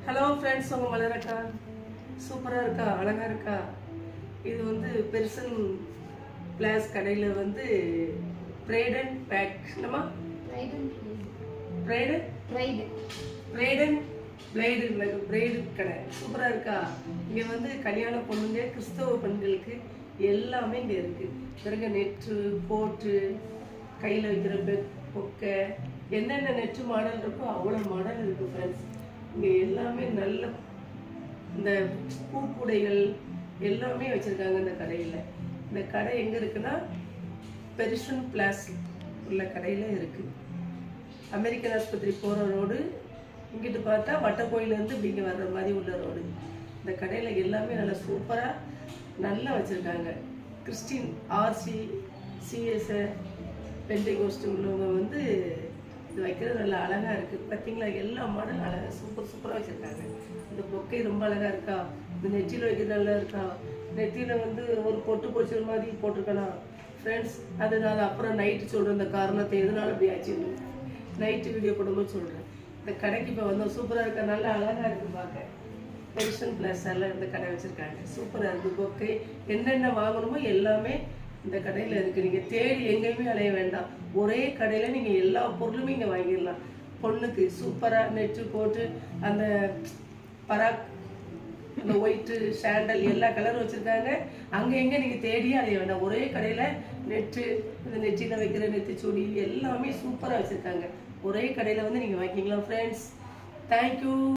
Hello friends, உங்கள் மலரக்கா சூப்பராக இருக்கா, அழகாக இருக்கா? இது வந்து பெர்சன் பிளாஸ் கடையில் வந்து ப்ரைடன் பேக் என்னமா ப்ரைடன் பிரைடு கடை சூப்பராக இருக்கா? இங்கே வந்து கல்யாண பொண்ணுங்க, கிறிஸ்தவ பெண்களுக்கு எல்லாமே இங்கே இருக்குது. பிறகு நெட்டு போட்டு கையில் வைக்கிற பொக்கை, என்னென்ன நெட்டு மாடல் இருக்கோ அவ்வளோ மாடல் இருக்குது ஃப்ரெண்ட்ஸ். இங்கே எல்லாமே நல்ல இந்த பூக்கூடைகள் எல்லாமே வச்சுருக்காங்க இந்த கடையில். இந்த கடை எங்கே இருக்குன்னா பெர்சன் பிளாஸ் உள்ள கடையில் இருக்குது. அமெரிக்கன் ஆஸ்பத்திரி போகிற ரோடு, இங்கிட்டு பார்த்தா வட்டக்கோயிலேருந்து இப்படி இங்கே வர்ற மாதிரி உள்ள ரோடு. இந்த கடையில் எல்லாமே நல்லா சூப்பராக நல்லா வச்சுருக்காங்க. கிறிஸ்டின் ஆர்சி சிஎஸ்ஐ பெண்டேகோஸ்ட் உள்ளவங்க வந்து இது வைக்கிறது நல்லா அழகாக இருக்குது. பார்த்தீங்களா, எல்லா மாடலும் அழகாக சூப்பராக வச்சுருக்காங்க. இந்த பொக்கை ரொம்ப அழகாக இருக்கா? இந்த நெற்றியில் வைக்கிறது நல்லா இருக்கா? நெற்றியில் வந்து ஒரு பொட்டு பொடிச்ச மாதிரி போட்டிருக்கலாம் ஃப்ரெண்ட்ஸ். அது நான் அப்புறம் நைட்டு சொல்கிறேன், இந்த காரணத்தை எதனால அப்படி ஆச்சுன்னு நைட்டு வீடியோ போடும்போது சொல்கிறேன். இந்த கடைக்கு இப்போ வந்தோம், சூப்பராக இருக்கா, நல்லா அழகாக இருக்குது பார்க்க. பெர்சன் பிளஸ் எல்லாம் இந்த கடை வச்சுருக்காங்க, சூப்பராக இருக்குது. பொக்கை என்னென்ன வாங்கணுமோ எல்லாமே இந்த கடையில் இருக்குது. நீங்கள் தேடி எங்கேயுமே அலைய வேண்டாம், ஒரே கடையில் நீங்கள் எல்லா பொருளுமே இங்கே வாங்கிடலாம். பொண்ணுக்கு சூப்பராக நெட்டு போட்டு அந்த பராக், அந்த ஒயிட்டு சாண்டல் எல்லா கலரும் வச்சுருக்காங்க. அங்கே எங்கே நீங்கள் தேடியே அலைய வேண்டாம், ஒரே கடையில் நெட்டு, இந்த நெட்டியில் வைக்கிற நெத்திச்சூடி எல்லாமே சூப்பராக வச்சுருக்காங்க. ஒரே கடையில் வந்து நீங்கள் வாங்கிக்கலாம் ஃப்ரெண்ட்ஸ். தேங்க்யூ.